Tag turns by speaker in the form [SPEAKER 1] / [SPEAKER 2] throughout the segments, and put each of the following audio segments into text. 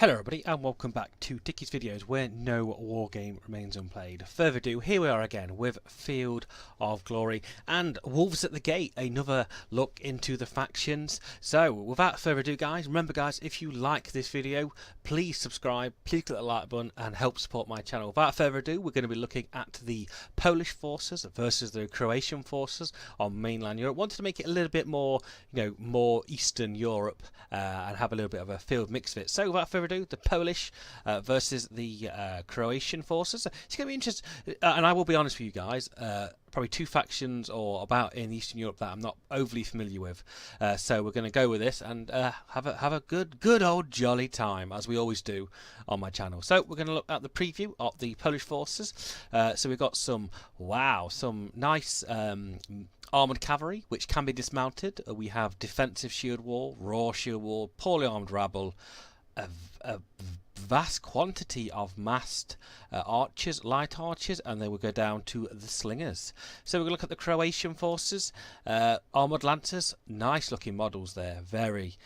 [SPEAKER 1] Hello everybody and welcome back to Dickie's Videos where no war game remains unplayed. Further ado, here we are again with Field of Glory and Wolves at the Gate, another look into the factions. So without further ado guys, remember guys, if you like this video, please subscribe, please click the like button and help support my channel. Without further ado, we're going to be looking at the Polish forces versus the Croatian forces on mainland Europe. Wanted to make it a little bit more, more Eastern Europe and have a little bit of a field mix of it. So without further ado, the Polish versus the Croatian forces. It's going to be interesting, and I will be honest with you guys, probably two factions or about in Eastern Europe that I'm not overly familiar with. So we're going to go with this and have a good old jolly time, as we always do on my channel. So we're going to look at the preview of the Polish forces. So we've got some nice armoured cavalry, which can be dismounted. We have defensive shield wall, raw shield wall, poorly armed rabble, a vast quantity of massed archers, light archers, and then we'll go down to the slingers. So we're going to look at the Croatian forces. Armoured lancers, nice looking models there, very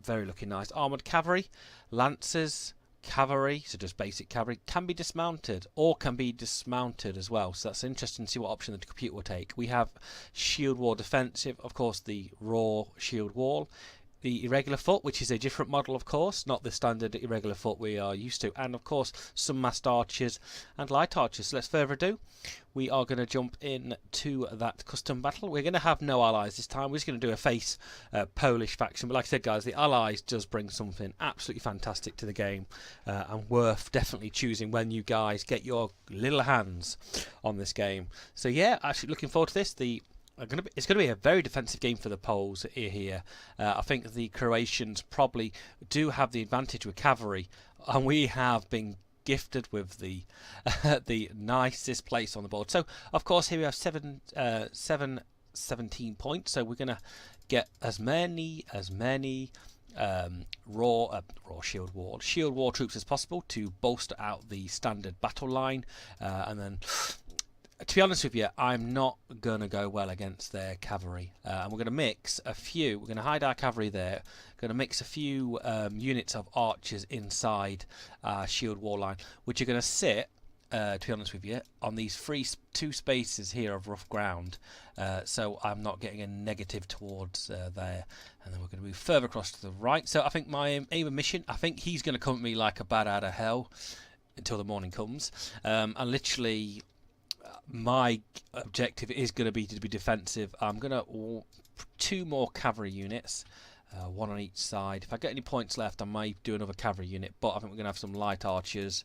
[SPEAKER 1] looking nice. Armoured cavalry, lancers, cavalry, so just basic cavalry, can be dismounted or can be dismounted as well, so that's interesting to see what option the computer will take. We have shield wall defensive, of course the raw shield wall, the irregular foot, which is a different model of course, not the standard irregular foot we are used to, and of course some massed archers and light archers. So let's further ado, we are going to jump in to that custom battle. We're going to have no allies this time, we're just going to do a face Polish faction, but like I said guys, the allies does bring something absolutely fantastic to the game and worth definitely choosing when you guys get your little hands on this game. So yeah, actually looking forward to this. It's going to be a very defensive game for the Poles here. I think the Croatians probably do have the advantage with cavalry, and we have been gifted with the the nicest place on the board. So of course here we have 17 points. So we're going to get as many raw shield wall troops as possible to bolster out the standard battle line, and then, to be honest with you, I'm not going to go well against their cavalry. And we're going to mix a few, we're going to hide our cavalry there, going to mix a few units of archers inside our shield wall line, which are going to sit, to be honest with you, on these two spaces here of rough ground. So I'm not getting a negative towards there. And then we're going to move further across to the right. So I think my aim and mission, I think he's going to come at me like a bat out of hell until the morning comes. And literally, my objective is going to be defensive. I'm going to two more cavalry units, one on each side. If I get any points left, I might do another cavalry unit, but I think we're going to have some light archers.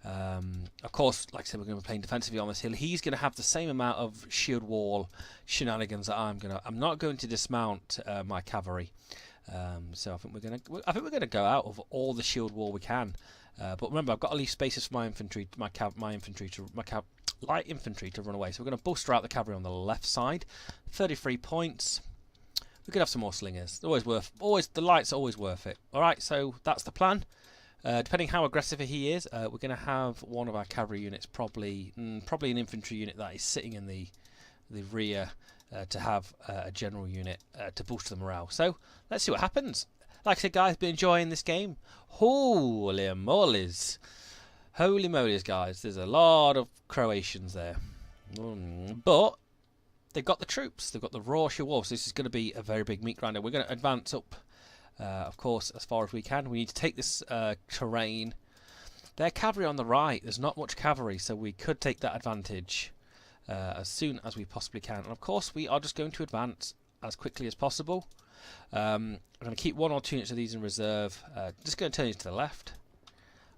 [SPEAKER 1] Of course, like I said, we're going to be playing defensively on this hill. He's going to have the same amount of shield wall shenanigans that I'm not going to dismount my cavalry. So I think we're going to go out of all the shield wall we can. But remember, I've got to leave spaces for my infantry, my light infantry to run away. So we're going to bolster out the cavalry on the left side. 33 points. We could have some more slingers. The light's always worth it. All right, so that's the plan. Depending how aggressive he is, we're going to have one of our cavalry units, probably an infantry unit that is sitting in the rear, to have a general unit to boost the morale. So let's see what happens. Like I said, guys, been enjoying this game. Holy moly's. Holy moly's, guys. There's a lot of Croatians there. But they've got the troops. They've got the raw shield wall. So this is going to be a very big meat grinder. We're going to advance up, of course, as far as we can. We need to take this terrain. Their cavalry on the right. There's not much cavalry, so we could take that advantage as soon as we possibly can. And, of course, we are just going to advance as quickly as possible. I'm going to keep one or two units of these in reserve. Just going to turn these to the left.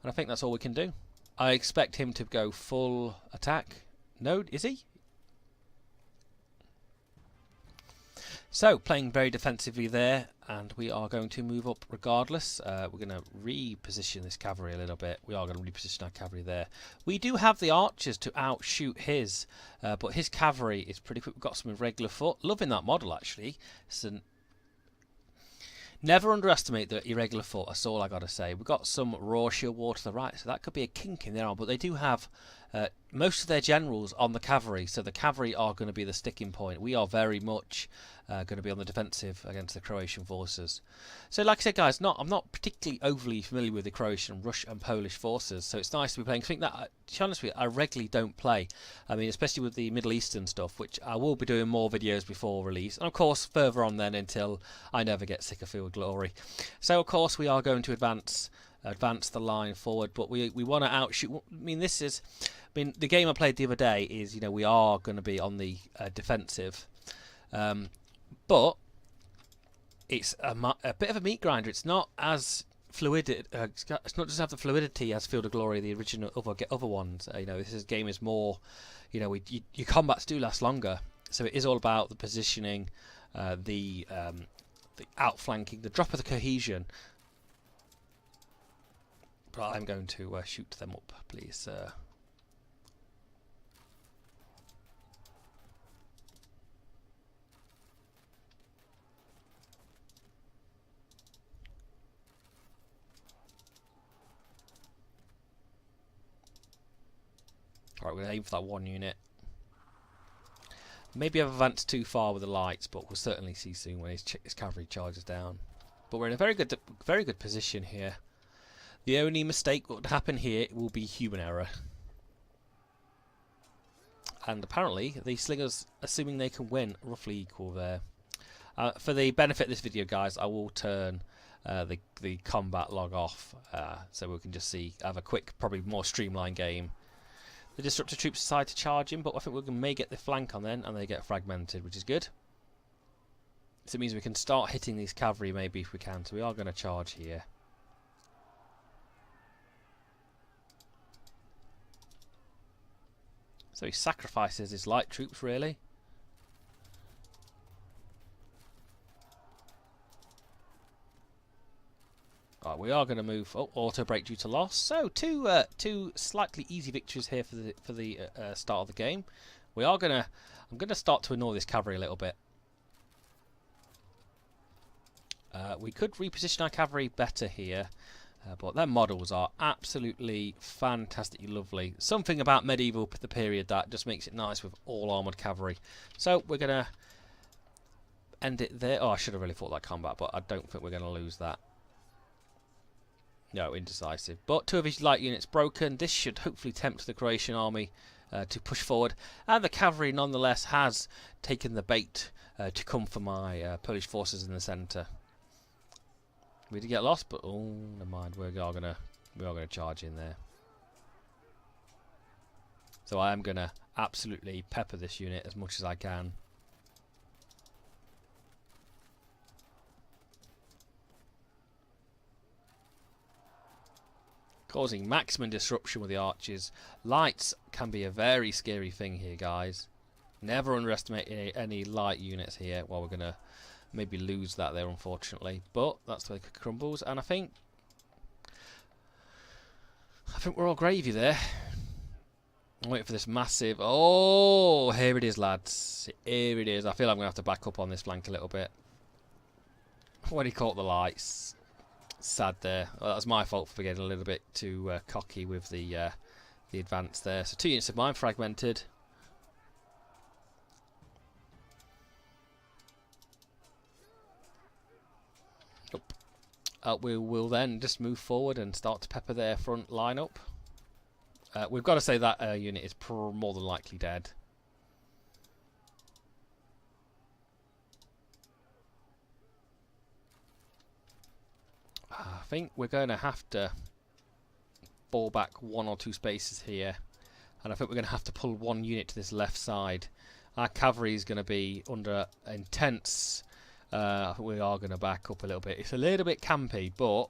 [SPEAKER 1] And I think that's all we can do. I expect him to go full attack. No, is he? So, playing very defensively there, and we are going to move up regardless. We're going to reposition this cavalry a little bit. We are going to reposition our cavalry there. We do have the archers to outshoot his, but his cavalry is pretty quick. We've got some irregular foot. Loving that model, actually. Never underestimate the irregular foot, that's all I got to say. We've got some raw shield wall to the right, so that could be a kink in their arm, but they do have most of their generals on the cavalry, so the cavalry are going to be the sticking point. We are very much going to be on the defensive against the Croatian forces. So like I said, guys, I'm not particularly overly familiar with the Croatian, Russian and Polish forces, so it's nice to be playing. I think that, to be honest with you, I regularly don't play. I mean, especially with the Middle Eastern stuff, which I will be doing more videos before release, and of course further on then until I never get sick of Field Glory. So of course we are going to advance the line forward, but we want to outshoot. I mean, the game I played the other day is, we are going to be on the defensive, but it's a bit of a meat grinder. It's not as fluid. It's not just have the fluidity as Field of Glory, the original other ones. This game is more. Your combats do last longer, so it is all about the positioning, the outflanking, the drop of the cohesion. But I'm going to shoot them up, please, sir. Alright, we're going to aim for that one unit. Maybe I've advanced too far with the lights, but we'll certainly see soon when his cavalry charges down. But we're in a very good position here. The only mistake that would happen here will be human error. And apparently, the slingers, assuming they can win, roughly equal there. For the benefit of this video, guys, I will turn the combat log off, so we can just have a quick, probably more streamlined game. The disruptor troops decide to charge in, but I think we may get the flank on then, and they get fragmented, which is good. So it means we can start hitting these cavalry maybe if we can, so we are going to charge here. So he sacrifices his light troops, really. Right, we are going to move. Oh, auto break due to loss. So two slightly easy victories here for the start of the game. I'm going to start to annoy this cavalry a little bit. We could reposition our cavalry better here. But their models are absolutely fantastically lovely. Something about medieval, the period, that just makes it nice with all armoured cavalry. So we're going to end it there. Oh, I should have really fought that combat, but I don't think we're going to lose that. No, indecisive. But 2 of his light units broken. This should hopefully tempt the Croatian army to push forward. And the cavalry, nonetheless, has taken the bait to come for my Polish forces in the centre. We did get lost, but oh, never mind. We are gonna charge in there. So I am gonna absolutely pepper this unit as much as I can. Causing maximum disruption with the archers. Lights can be a very scary thing here, guys. Never underestimate any light units here. Well, we're gonna maybe lose that there, unfortunately, but that's the way it crumbles. And I think we're all gravy there. I'm waiting for this massive. Oh, here it is, lads. Here it is. I feel I'm gonna have to back up on this flank a little bit. When he caught the lights, sad there. Well, that was my fault for getting a little bit too cocky with the advance there. So 2 units of mine fragmented. We will then just move forward and start to pepper their front line up. We've got to say that unit is more than likely dead. I think we're going to have to fall back 1 or 2 spaces here. And I think we're going to have to pull 1 unit to this left side. Our cavalry is going to be under intense... I think we are going to back up a little bit. It's a little bit campy, but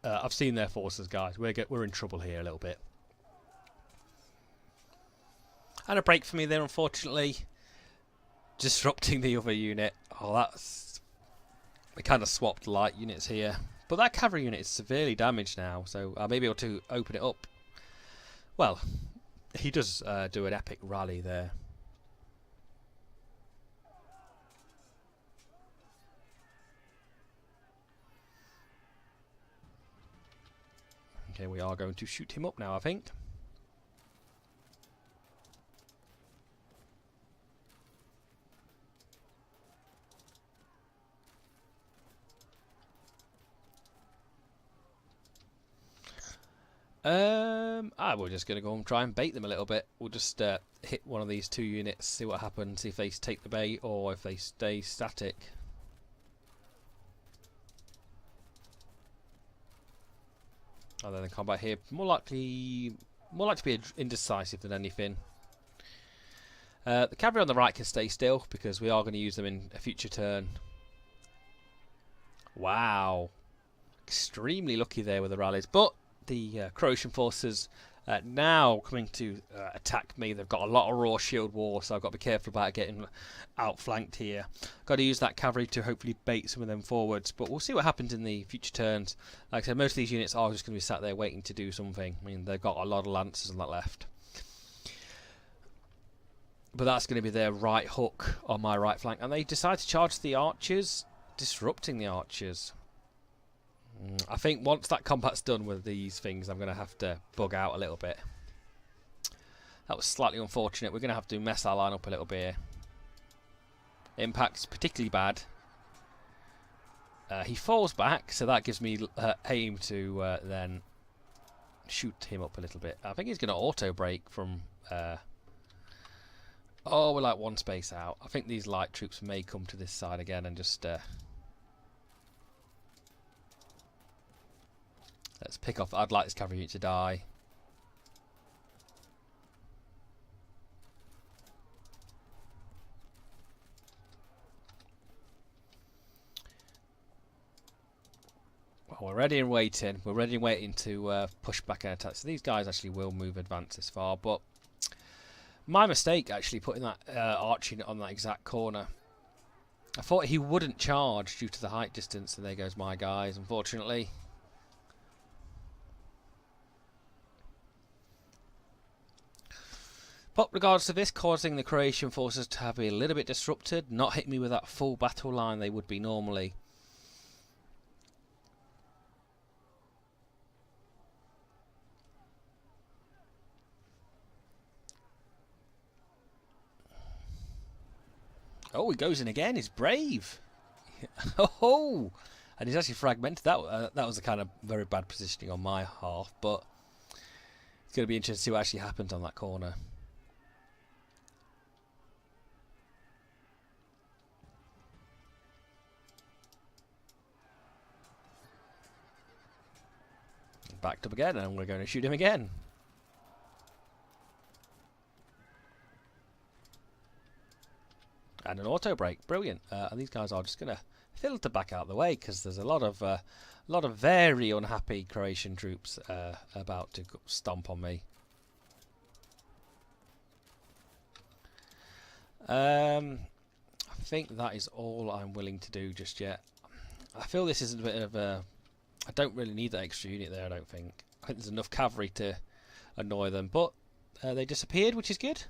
[SPEAKER 1] I've seen their forces, guys. We're in trouble here a little bit. And a break for me there, unfortunately. Disrupting the other unit. Oh, that's... We kind of swapped light units here. But that cavalry unit is severely damaged now, so I may be able to open it up. Well, he does do an epic rally there. Okay, we are going to shoot him up now, I think. We're just going to go and try and bait them a little bit. We'll just hit one of these 2 units, see what happens, see if they take the bait or if they stay static. And then the combat here, more likely to be indecisive than anything. The cavalry on the right can stay still because we are going to use them in a future turn. Wow, extremely lucky there with the rallies, but the Croatian forces now coming to attack me. They've got a lot of raw shield wall, so I've got to be careful about getting outflanked here. Got to use that cavalry to hopefully bait some of them forwards, but we'll see what happens in the future turns. Like I said, most of these units are just going to be sat there waiting to do something. I mean, they've got a lot of lancers on that left. But that's going to be their right hook on my right flank. And they decide to charge the archers, disrupting the archers. I think once that combat's done with these things, I'm going to have to bug out a little bit. That was slightly unfortunate. We're going to have to mess our line up a little bit here. Impact's particularly bad. He falls back, so that gives me aim to then shoot him up a little bit. I think he's going to auto-break from... oh, we're like one space out. I think these light troops may come to this side again and just... let's pick off... I'd like this cavalry unit to die. Well, we're ready and waiting. We're ready and waiting to push back and attack. So these guys actually will move advance this far, but... my mistake, actually, putting that archer unit on that exact corner. I thought he wouldn't charge due to the height distance, and there goes my guys, unfortunately. But regardless of this, causing the Croatian forces to have been a little bit disrupted, not hit me with that full battle line they would be normally. Oh, he goes in again. He's brave. Oh, and he's actually fragmented. That was a kind of very bad positioning on my half, but it's going to be interesting to see what actually happens on that corner. Backed up again, and we're going to shoot him again. And an auto break, brilliant. And these guys are just going to filter back out of the way because there's a lot of very unhappy Croatian troops about to stomp on me. I think that is all I'm willing to do just yet. I feel this is a bit of a... I don't really need that extra unit there, I don't think. I think there's enough cavalry to annoy them, but they disappeared, which is good.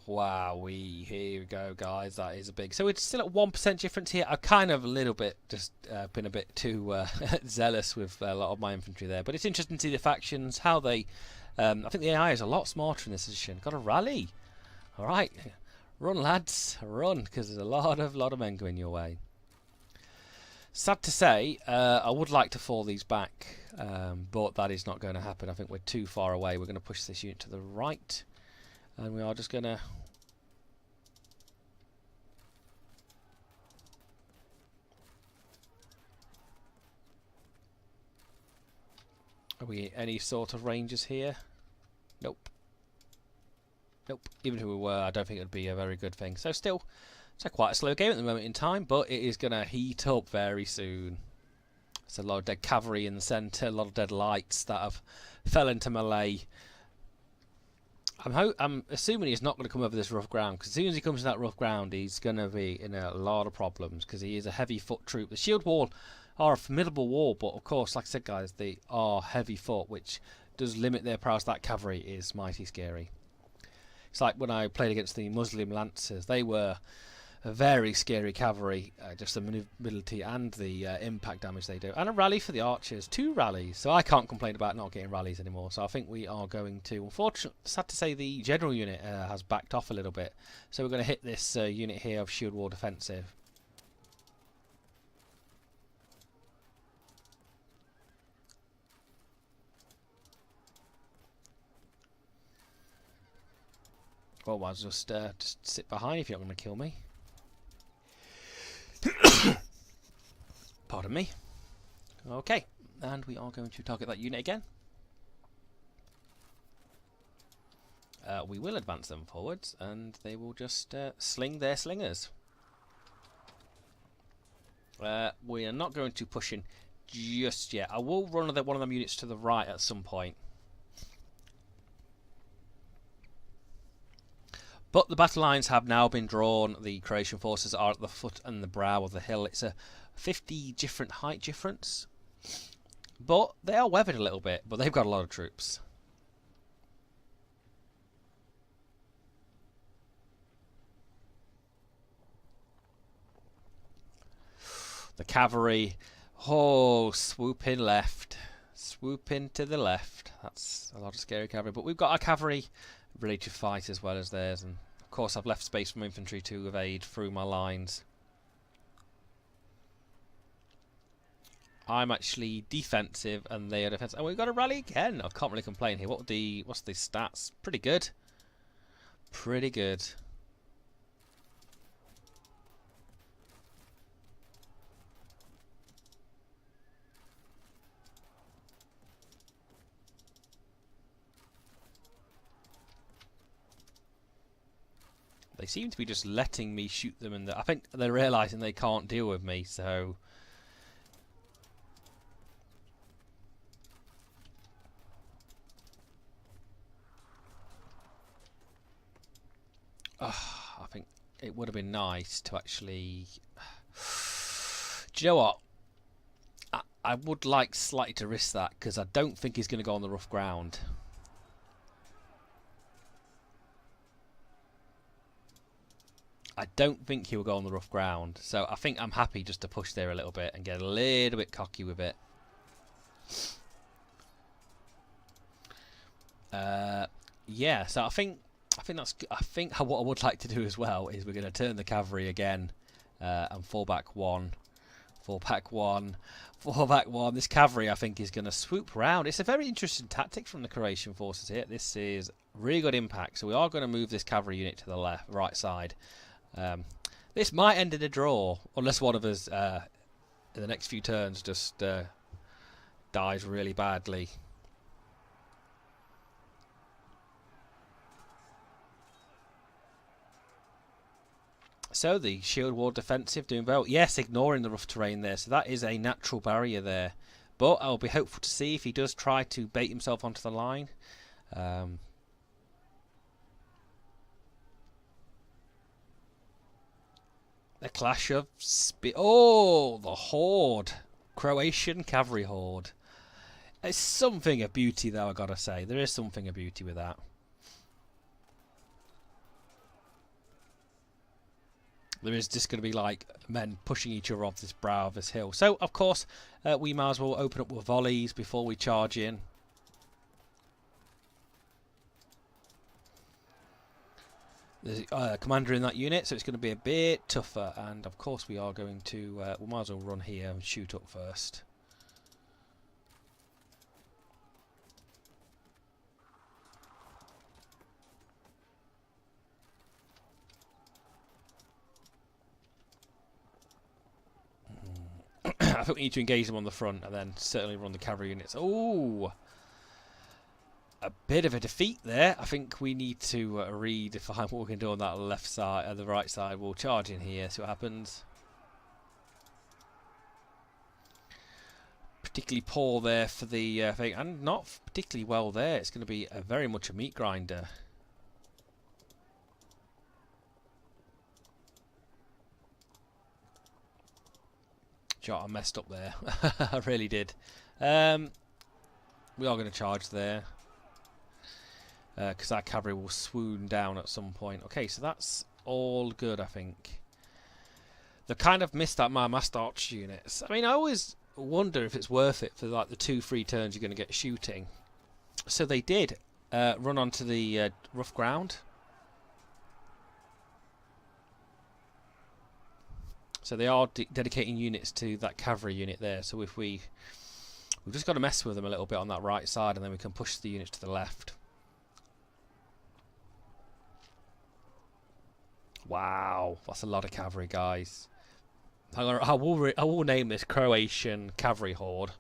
[SPEAKER 1] Wow, here we go, guys. That is a big... So it's still at 1% difference here. I've kind of a little bit just been a bit too zealous with a lot of my infantry there. But it's interesting to see the factions, how they... I think the AI is a lot smarter in this edition. Got to rally. All right. Run, lads. Run, because there's a lot of men going your way. Sad to say, I would like to fall these back, but that is not going to happen. I think we're too far away. We're going to push this unit to the right. And we are just going to... Are we any sort of rangers here? Nope. Nope. Even if we were, I don't think it would be a very good thing. So still, it's quite a slow game at the moment in time, but it is going to heat up very soon. There's a lot of dead cavalry in the centre, a lot of dead lights that have fell into melee. I'm assuming he's not going to come over this rough ground, because as soon as he comes to that rough ground, he's going to be in a lot of problems, because he is a heavy foot troop. The shield wall are a formidable wall, but of course, like I said, guys, they are heavy foot, which does limit their prowess. That cavalry is mighty scary. It's like when I played against the Muslim lancers. They were a very scary cavalry, just the maneuverability and the impact damage they do. And a rally for the archers, 2 rallies, so I can't complain about not getting rallies anymore. So I think we are going to, unfortunately, sad to say, the general unit has backed off a little bit. So we're going to hit this unit here of shield wall defensive. Otherwise, just sit behind if you're not going to kill me. Pardon me. Okay, and we are going to target that unit again. We will advance them forwards, and they will just sling their slingers. We are not going to push in just yet. I will run one of them units to the right at some point. But the battle lines have now been drawn. The Croatian forces are at the foot and the brow of the hill. It's a 50 different height difference. But they are weathered a little bit, but they've got a lot of troops. The cavalry, oh, swoop in left. Swoop in to the left. That's a lot of scary cavalry. But we've got our cavalry ready to fight as well as theirs, and of course I've left space for infantry to evade through my lines. I'm actually defensive and they are defensive, and we've got a rally again. I can't really complain here. What's the stats? Pretty good. Pretty good. They seem to be just letting me shoot them, and I think they're realising they can't deal with me, so... I think it would have been nice to actually... Do you know what? I would like slightly to risk that, because I don't think he's going to go on the rough ground. I don't think he will go on the rough ground, so I think I'm happy just to push there a little bit and get a little bit cocky with it. Yeah, so I think what I would like to do as well is we're going to turn the cavalry again and fall back one. This cavalry, I think, is going to swoop round. It's a very interesting tactic from the Croatian forces here. This is really good impact, so we are going to move this cavalry unit to the right side. This might end in a draw, unless one of us in the next few turns just dies really badly. So the shield wall defensive doing well. Yes, ignoring the rough terrain there, so that is a natural barrier there. But I'll be hopeful to see if he does try to bait himself onto the line. The clash of the horde. Croatian cavalry horde. It's something of beauty though, I gotta say. There is something of beauty with that. There is just going to be like men pushing each other off this brow of this hill. So, of course, we might as well open up with volleys before we charge in. There's a commander in that unit, so it's going to be a bit tougher. And, of course, we are going to... we might as well run here and shoot up first. I think we need to engage them on the front and then certainly run the cavalry units. Oh, a bit of a defeat there. I think we need to redefine what we can do on that left side, the right side. We'll charge in here, see what happens. Particularly poor there for the thing, and not particularly well there. It's going to be very much a meat grinder. I messed up there. I really did. We are going to charge there. Because our cavalry will swoon down at some point. Okay, so that's all good, I think. They kind of missed out my master arch units. I mean, I always wonder if it's worth it for like the 2 free turns you're going to get shooting. So they did run onto the rough ground. So they are dedicating units to that cavalry unit there. So if we've just got to mess with them a little bit on that right side, and then we can push the units to the left. Wow, that's a lot of cavalry, guys. I will name this Croatian cavalry horde.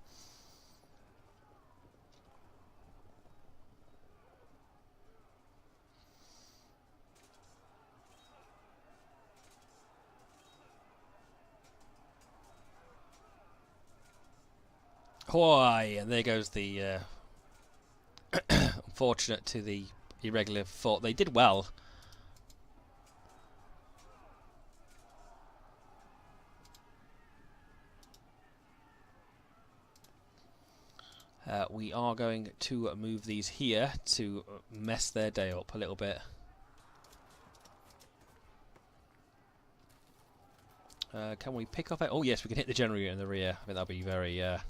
[SPEAKER 1] Why? And there goes the unfortunate to the irregular fort. They did well. We are going to move these here to mess their day up a little bit. Can we pick off it? Oh yes, we can hit the generator in the rear. I think that'll be very a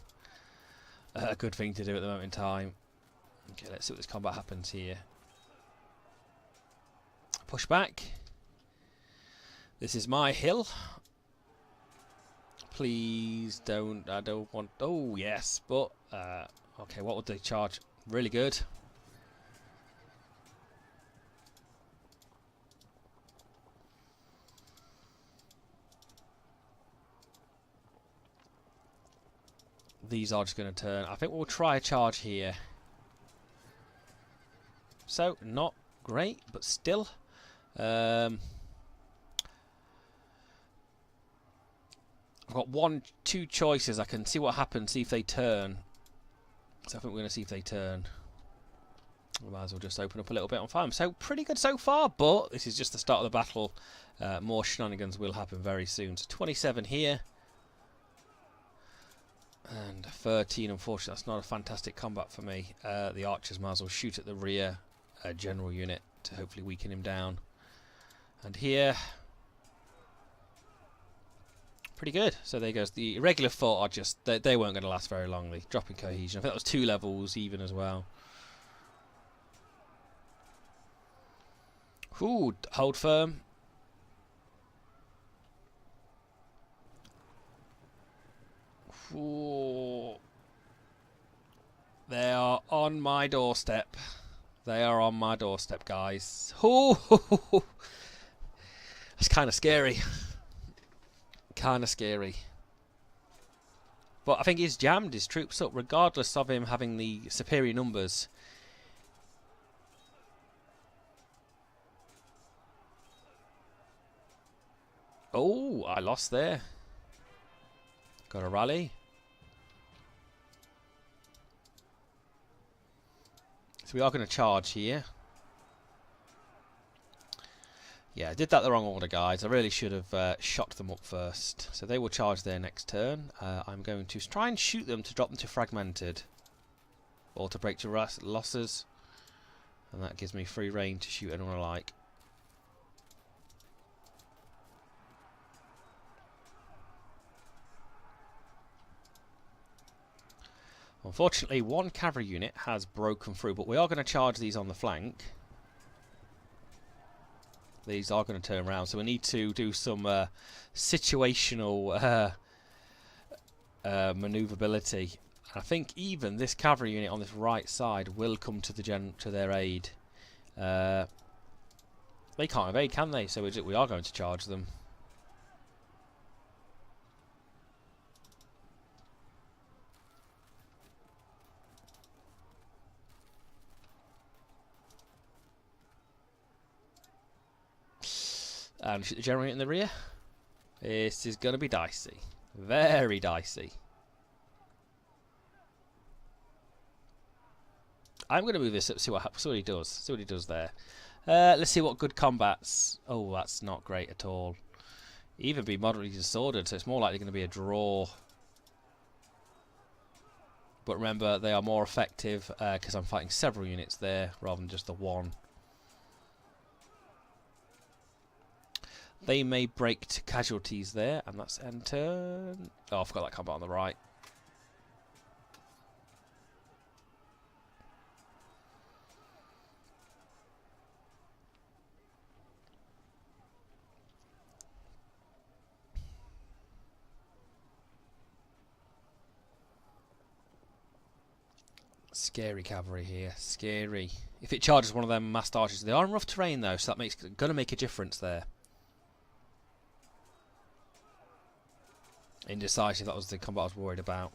[SPEAKER 1] good thing to do at the moment in time. Okay, let's see what this combat happens here. Push back. This is my hill. Please don't. I don't want. Oh yes, but okay. What would they charge? Really good. These are just going to turn. I think we'll try a charge here. So not great, but still. I've got two choices. I can see what happens, see if they turn. So I think we're going to see if they turn. We might as well just open up a little bit on fire. So pretty good so far, but this is just the start of the battle. More shenanigans will happen very soon. So 27 here. And 13, unfortunately, that's not a fantastic combat for me. The archers might as well shoot at the rear general unit to hopefully weaken him down. And here... pretty good. So there goes. The irregular fort are just... They weren't going to last very long. They dropping cohesion. I think that was 2 levels even as well. Ooh, hold firm. Ooh. They are on my doorstep. They are on my doorstep, guys. Ooh. That's kind of scary. Kind of scary. But I think he's jammed his troops up, regardless of him having the superior numbers. Oh, I lost there. Got a rally. So we are going to charge here. Yeah, I did that the wrong order, guys. I really should have shot them up first. So they will charge their next turn. I'm going to try and shoot them to drop them to fragmented. Or to break to losses. And that gives me free reign to shoot anyone I like. Unfortunately, one cavalry unit has broken through, but we are going to charge these on the flank. These are going to turn around, so we need to do some situational manoeuvrability. I think even this cavalry unit on this right side will come to their aid. They can't evade, can they? So we are going to charge them. And shoot the generator in the rear. This is going to be dicey. Very dicey. I'm going to move this up, see what he does. See what he does there. Let's see what good combats. Oh, that's not great at all. Even be moderately disordered, so it's more likely going to be a draw. But remember, they are more effective because I'm fighting several units there rather than just the one. They may break to casualties there, and that's end turn. Oh, I forgot that combat on the right. Scary cavalry here, scary. If it charges one of them massed archers, they are in rough terrain though, so that makes going to make a difference there. Indecisive, that was the combat I was worried about.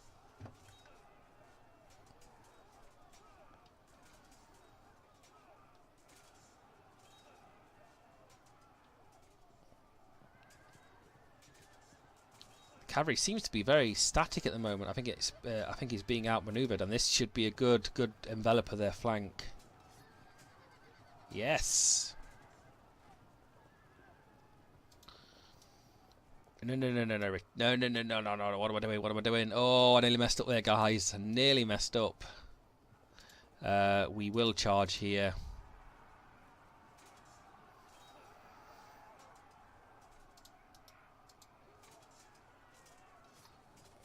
[SPEAKER 1] Cavalry seems to be very static at the moment. I think he's being outmaneuvered, and this should be a good envelop of their flank. Yes. No. What am I doing? What am I doing? Oh, I nearly messed up there, guys. I nearly messed up. We will charge here.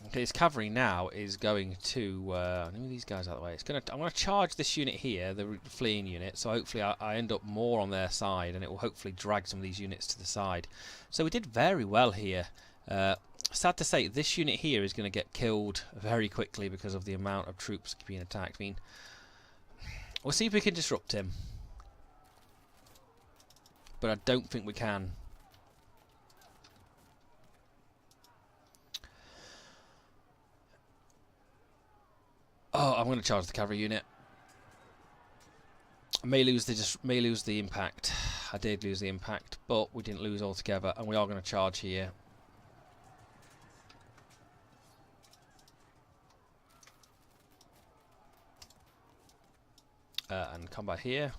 [SPEAKER 1] Okay, this cavalry now is going to move these guys out of the way. I'm going to charge this unit here, the fleeing unit. So hopefully I end up more on their side, and it will hopefully drag some of these units to the side. So we did very well here. Sad to say, this unit here is going to get killed very quickly because of the amount of troops being attacked. I mean, we'll see if we can disrupt him, but I don't think we can. Oh, I'm going to charge the cavalry unit. I may lose the impact. I did lose the impact, but we didn't lose altogether, and we are going to charge here. And combat here.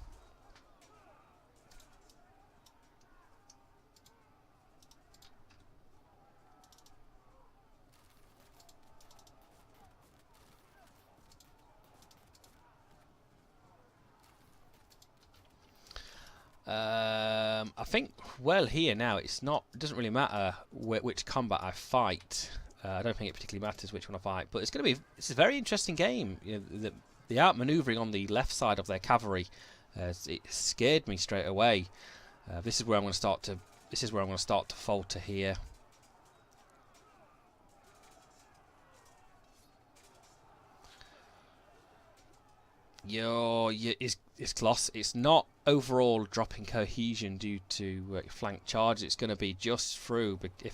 [SPEAKER 1] I think, well, here now it doesn't really matter which combat I fight. I don't think it particularly matters which one I fight, but it's a very interesting game. You know, the outmaneuvering on the left side of their cavalry, it scared me straight away. This is where I'm going to start to falter here. It's close. It's not overall dropping cohesion due to flank charge. It's going to be just through. But it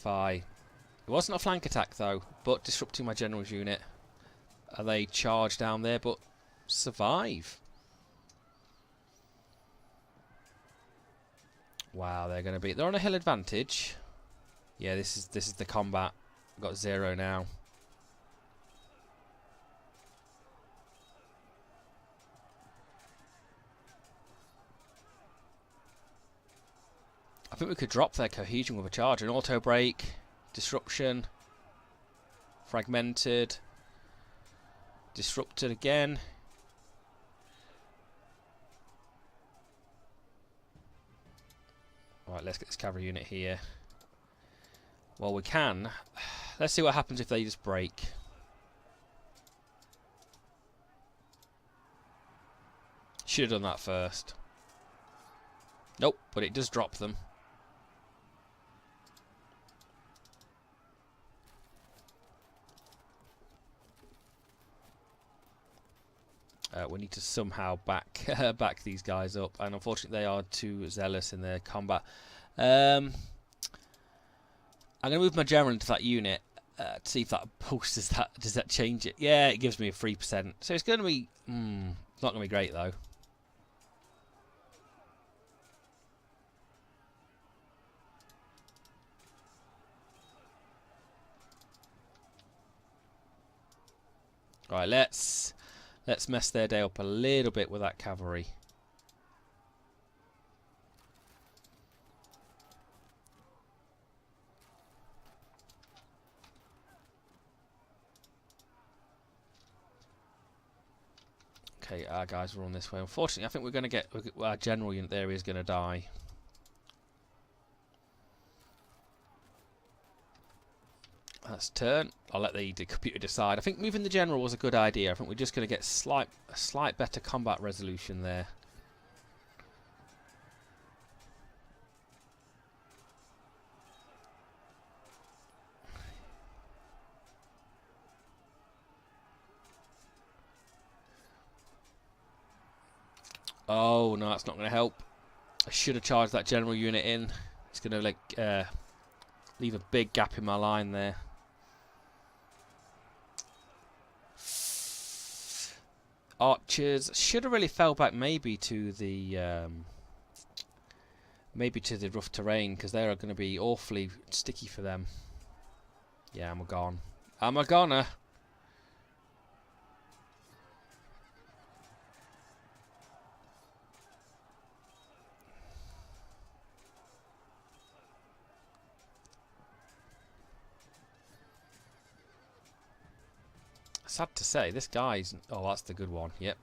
[SPEAKER 1] wasn't a flank attack though, but disrupting my general's unit. They charge down there, but survive. Wow, they're on a hill advantage. Yeah, this is the combat. I've got 0 now. I think we could drop their cohesion with a charge. An auto break, disruption, fragmented, disrupted again. Right, let's get this cavalry unit here. Well, we can. Let's see what happens if they just break. Should have done that first. Nope, but it does drop them. We need to somehow back these guys up, and unfortunately they are too zealous in their combat. I'm going to move my general into that unit to see if that boosts that. Does that change it? Yeah, it gives me a 3%. So it's going to be it's not going to be great though. Right, let's mess their day up a little bit with that cavalry. Okay, our guys are on this way. Unfortunately, I think we're going to get our general unit there is going to die. That's turn. I'll let the computer decide. I think moving the general was a good idea. I think we're just going to get a slight better combat resolution there. Oh no, that's not going to help. I should have charged that general unit in. It's going to like leave a big gap in my line there. Archers should have really fell back maybe to the rough terrain, because they are going to be awfully sticky for them. Yeah, I'm a gone. I'm a goner. Sad to say, this guy's... Oh, that's the good one. Yep.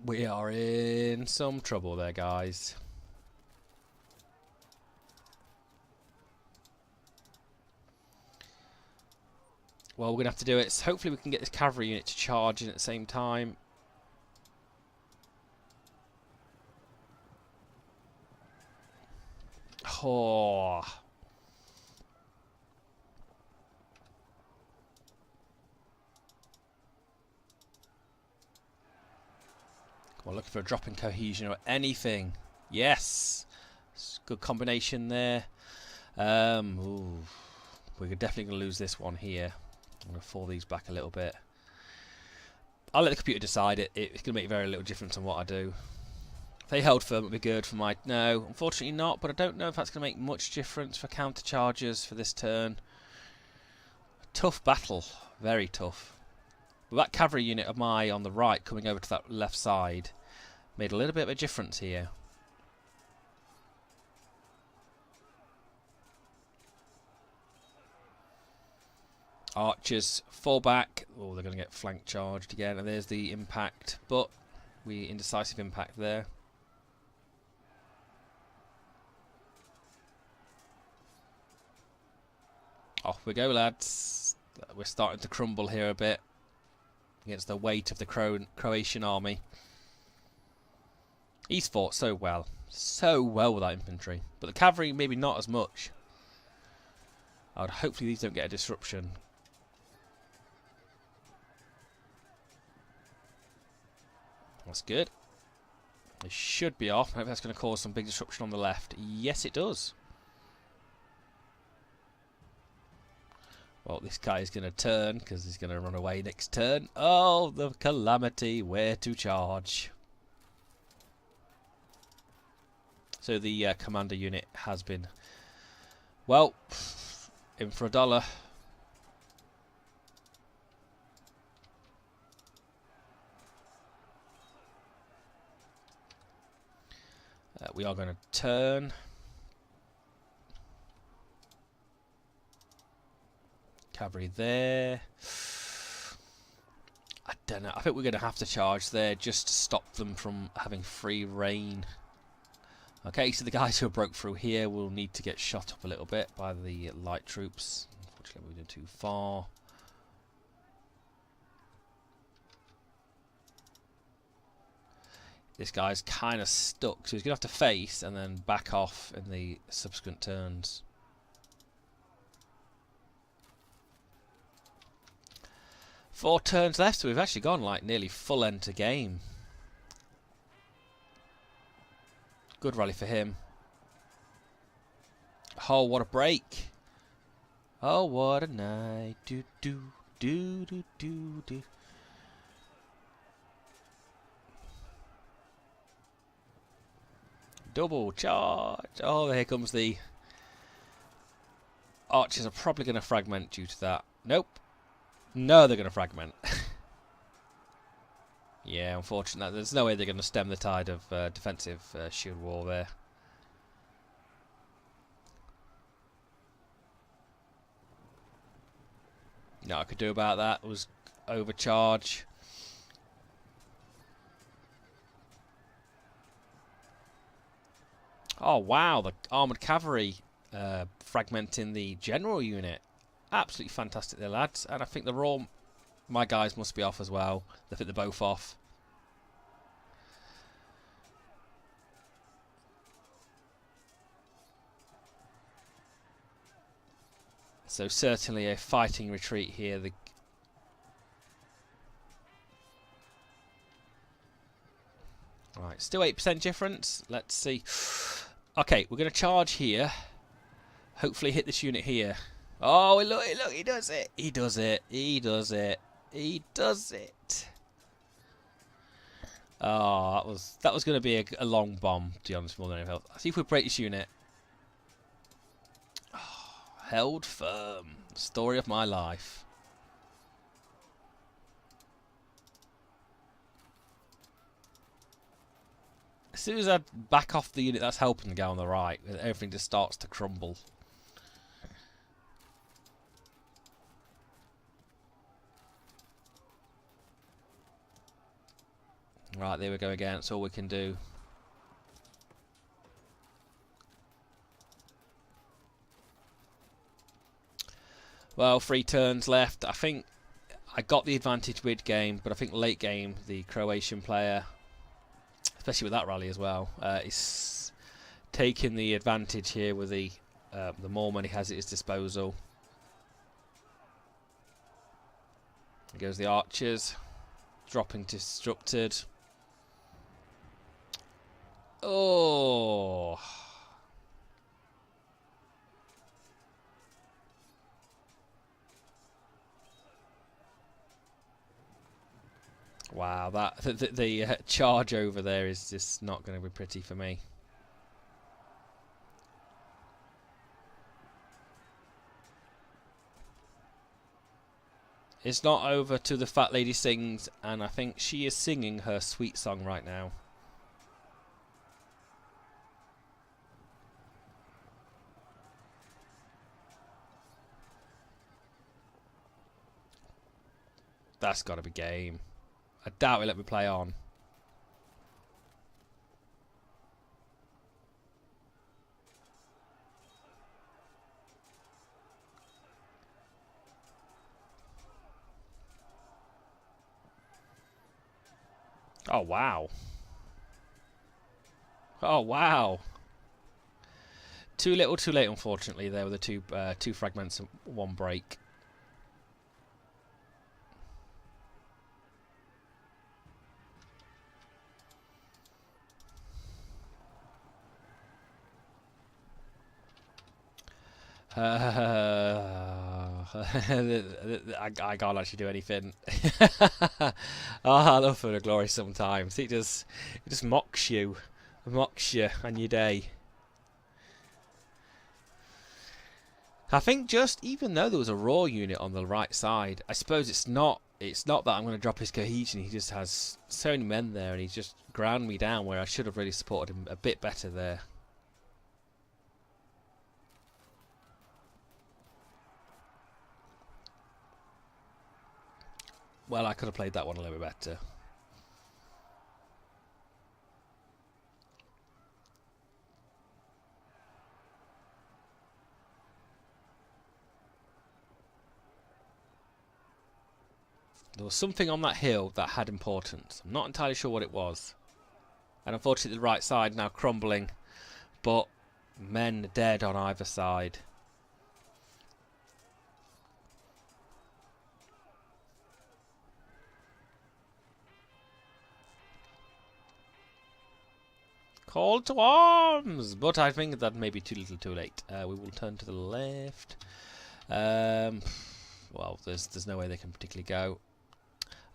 [SPEAKER 1] We are in some trouble there, guys. Well, we're going to have to do it. So hopefully we can get this cavalry unit to charge in at the same time. Oh. Come on, looking for a drop in cohesion or anything. Yes. Good combination there. Ooh. We're definitely going to lose this one here. I'm going to fall these back a little bit. I'll let the computer decide it. It's going to make very little difference on what I do. If they held firm, it would be good for my... No, unfortunately not, but I don't know if that's going to make much difference for counter charges for this turn. Tough battle. Very tough. But that cavalry unit of mine on the right coming over to that left side made a little bit of a difference here. Archers fall back. Oh, they're going to get flank charged again. And there's the impact. But indecisive impact there. Off we go, lads. We're starting to crumble here a bit against the weight of the Croatian army. He's fought so well with that infantry, but the cavalry maybe not as much. Hopefully these don't get a disruption. That's good. It should be off. I hope that's going to cause some big disruption on the left. Yes, it does. Well, this guy is going to turn because he's going to run away next turn. Oh, the calamity. Where to charge? So the commander unit has been, well, in for $1. We are going to turn. Cavalry there. I don't know. I think we're going to have to charge there just to stop them from having free reign. Okay, so the guys who broke through here will need to get shot up a little bit by the light troops. Unfortunately, we went too far. This guy's kind of stuck, so he's going to have to face and then back off in the subsequent turns. Four turns left, so we've actually gone like nearly full end to game. Good rally for him. Oh, what a break. Oh, what a night. Do, do, do, do, do, do. Double charge. Oh, here comes the... Archers are probably going to fragment due to that. Nope. No, they're going to fragment. Yeah, unfortunately, there's no way they're going to stem the tide of defensive shield wall there. No, I could do about that was overcharge. Oh wow, the armoured cavalry fragmenting the general unit. Absolutely fantastic there, lads. And I think they're all... My guys must be off as well. I think they're both off. So certainly a fighting retreat here. Right, still 8% difference. Let's see. Okay, we're going to charge here. Hopefully hit this unit here. Oh, look, he does it. He does it. He does it. He does it. Oh, that was going to be a long bomb, to be honest, more than anything else. Let's see if we break this unit. Oh, held firm. Story of my life. As soon as I back off the unit that's helping the guy on the right, everything just starts to crumble. Right, there we go again. That's all we can do. Well, 3 turns left. I think I got the advantage mid game, but I think late game, the Croatian player, especially with that rally as well, is taking the advantage here with the more money he has at his disposal. There goes the archers, dropping disrupted. Oh. Wow, the charge over there is just not going to be pretty for me. It's not over till the fat lady sings, and I think she is singing her sweet song right now. That's got to be game. I doubt he'll let me play on. Oh, wow. Oh, wow. Too little, too late, unfortunately, there with the two fragments and 1 break. I can't actually do anything. Oh, I love For the Glory sometimes. It just mocks you on your day. I think just even though there was a raw unit on the right side, I suppose it's not that I'm going to drop his cohesion. He just has so many men there, and he's just ground me down where I should have really supported him a bit better there. Well, I could have played that one a little bit better. There was something on that hill that had importance. I'm not entirely sure what it was. And unfortunately the right side now crumbling, but men dead on either side. Call to arms! But I think that may be too little too late. We will turn to the left. Well, there's no way they can particularly go.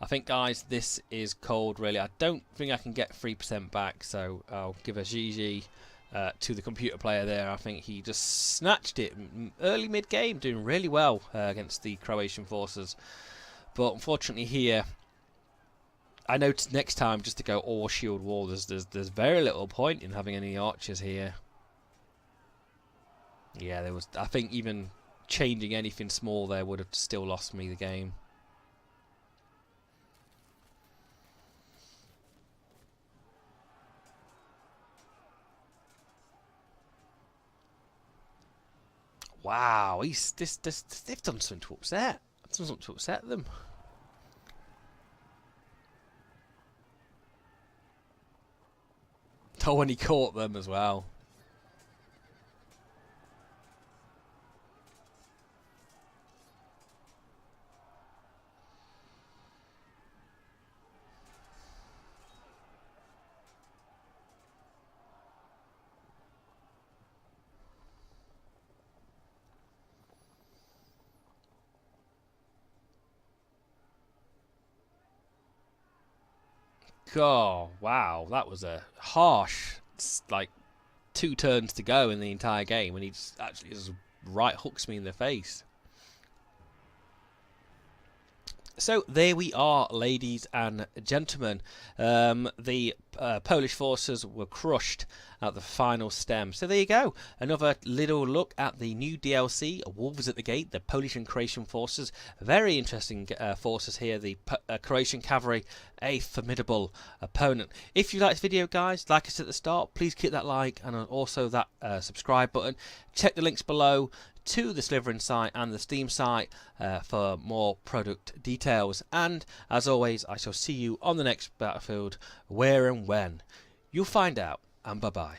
[SPEAKER 1] I think, guys, this is cold, really. I don't think I can get 3% back, so I'll give a GG to the computer player there. I think he just snatched it early mid-game, doing really well against the Croatian forces. But unfortunately here, I know next time just to go all shield wall. There's very little point in having any archers here. Yeah, there was. I think even changing anything small there would have still lost me the game. Wow, they've done something to upset. Done something to upset them. Oh, when he caught them as well. Oh, wow, that was a harsh, like, 2 turns to go in the entire game, and he just actually just right hooks me in the face. So there we are, ladies and gentlemen. The Polish forces were crushed at the final stem. So there you go. Another little look at the new DLC, Wolves at the Gate, the Polish and Croatian forces. Very interesting forces here. The Croatian cavalry, a formidable opponent. If you like this video, guys, like us at the start, please click that like and also that subscribe button. Check the links below to the Slytherin site and the Steam site for more product details. And as always, I shall see you on the next battlefield, where and when. You'll find out, and bye bye.